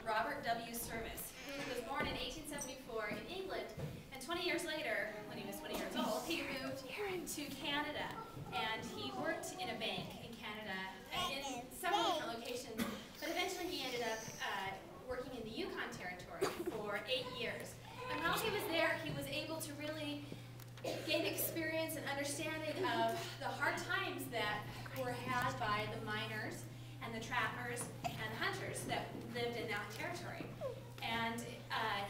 Robert W. Service. He was born in 1874 in England, and 20 years later, when he was 20 years old, he moved to Canada, and he worked in a bank in Canada in several different locations, but eventually he ended up working in the Yukon Territory for 8 years. And while he was there, he was able to really gain experience and understanding of the hard times that were had by the miners and the trappers and the hunters that lived in that territory. And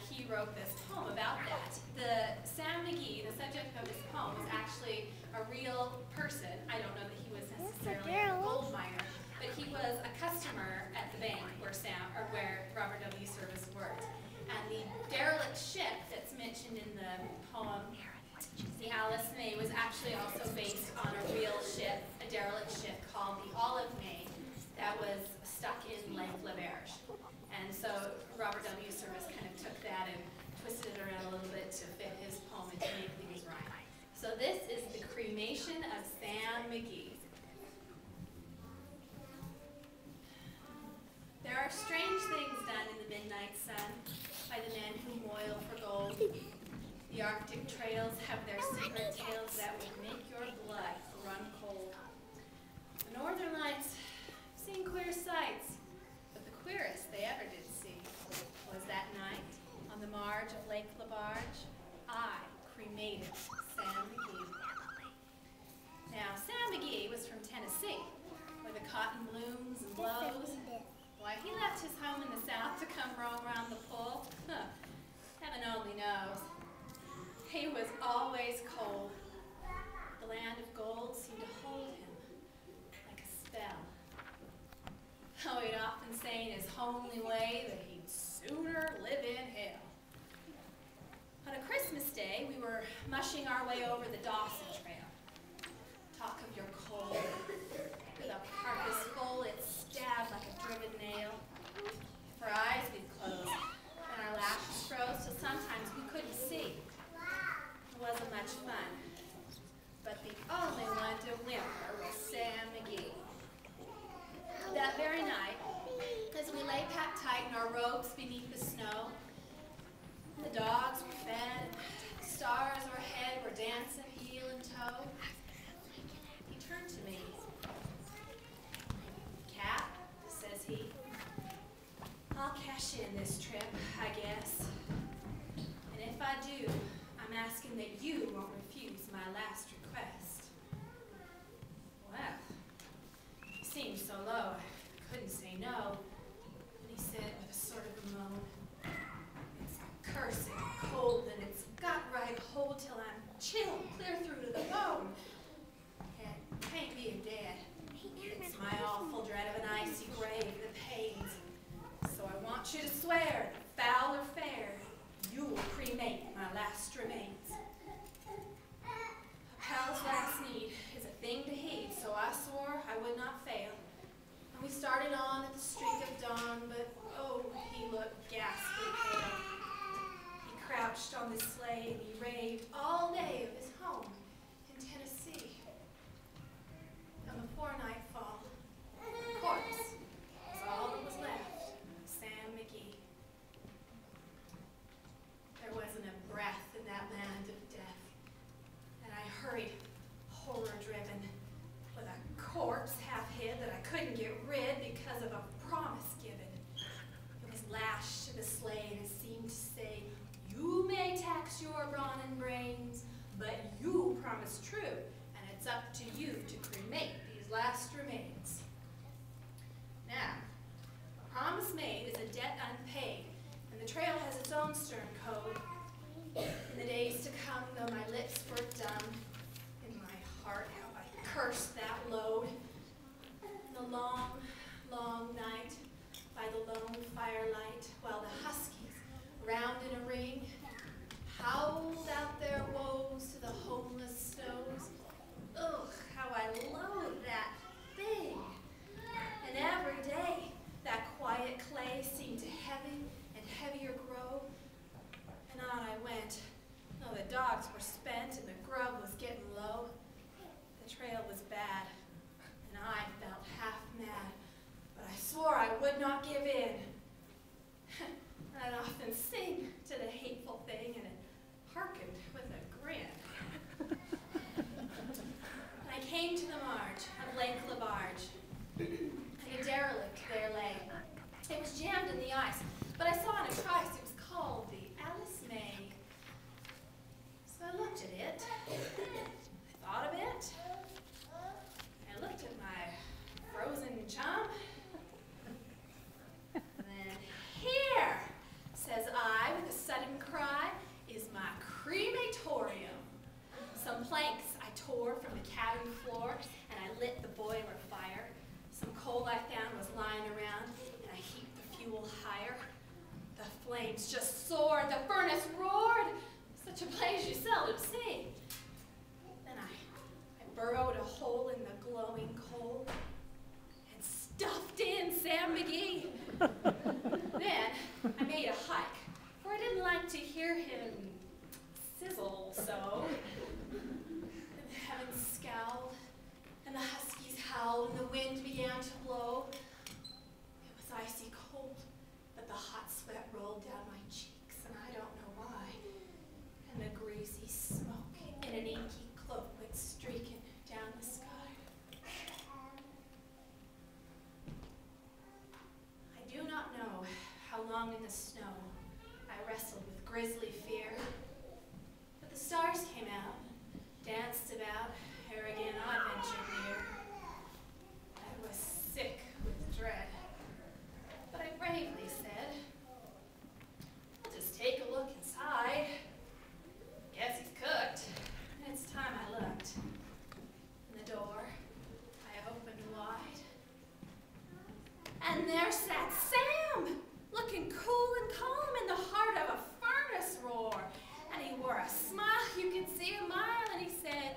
he wrote this poem about that. The Sam McGee, the subject of this poem, was actually a real person. I don't know that he was necessarily a gold miner, but he was a customer at the bank where Robert W. Service worked. And the derelict ship that's mentioned in the poem, the Alice May, was actually also based on a real ship, a derelict ship called the Olive May, that was stuck in Lake Laberge. And so Robert W. Service kind of took that and twisted it around a little bit to fit his poem and to make things rhyme. So this is the Cremation of Sam McGee. There are strange things done in the midnight sun by the men who moil for gold. The Arctic trails have their secret tales that would make your blood run cold. The Northern Lights have seen queer sights, but the queerest they ever did see was that night on the marge of Lake Laberge. I cremated Sam McGee. Now, Sam McGee was from Tennessee, where the cotton blooms and blows. Why he left his home in the South to come roam around the pole, heaven only knows. He was always cold. The land of gold seemed to hold him like a spell. Oh, he'd often say in his homely way that he'd sooner live in hell. On a Christmas day, we were mushing our way over the Dawson Trail. Talk of your cold. With a purpose full, it stabbed like a driven nail. If our eyes we'd close, and our lashes froze till sometimes we couldn't see. It wasn't much fun. But the only one to whimper was Sam McGee. That very night, as we lay packed tight in our robes beneath the snow, the dogs were fed, the stars overhead were dancing heel and toe, he turned to me. "Cap," says he, "I'll cash in this trip, I guess. And if I do, I'm asking that you won't refuse my last request." Well, he seemed so low, I couldn't say no. And he said with a sort of a moan, "It's cursed cold and it's got right hold till I'm chilled clear through to the bone. It can't be dead. It's my awful dread of an icy grave that pains. So I want you to swear that foul or fair, you will cremate my last remains." A pal's last need is a thing to heed, so I swore I would not fail. And we started on at the streak of dawn, but oh, he looked ghastly pale. He crouched on the sleigh and he raved all day of his home in Tennessee. And before nightfall, the corpse was all that was left of Sam McGee. There wasn't a breath in that land of death, and I hurried, horror-driven, with a corpse half hid that I couldn't get rid because of a promise given. It was lashed to the sleigh, and it seemed to say, "You may tax your brawn and brains, but you promise true, and it's up to you to cremate these last remains." Now, a promise made is a debt unpaid, and the trail has its own stern code. In the days to come, though my lips were dumb, in my heart how I cursed that load. In the long, long night, by the lone firelight, while the huskies, round in a ring, howled out their woes to the homeless snows. Ugh, how I loathed that thing. And every day, that quiet clay seemed to heavy and heavier grow. And on I went. Oh, the dogs were spent and the grub was getting low. The trail was bad, and I felt half mad, but I swore I would not give in. off and sing to the hateful thing, and it hearkened with a grin. And I came to the marge, a blank labarge, and a derelict there lay. It was jammed in the ice, but I saw in a trice it was called the Alice May. So I looked at it, I thought a bit, I looked at my frozen chum, and then here, says I with a sudden cry, is my crematorium. Some planks I tore from the cabin floor, and I lit the boiler fire. Some coal I found was lying around, and I heaped the fuel higher. The flames just soared, the furnace roared, such a blaze you seldom see. Then I burrowed a hole in the glowing coal and stuffed in Sam McGee. Then I made a hike, for I didn't like to hear him sizzle so. And the heavens scowled, and the huskies howled, and the wind began to blow. It was icy cold, but the hot sweat rolled down my cheeks, and I don't know why. And the greasy smoke in an inky cloak went streaking down the sky. I do not know how long in the snow I wrestled with grisly fear, but the stars came out, danced about, ere again I ventured near. I was sick with dread, but I bravely said, I'll just take a look inside. Guess he's cooked, and it's time I looked. And the door I opened wide, and there sat Sam, looking cool and calm in the heart of a furnace roar. And he wore a smile, you could see a mile, and he said,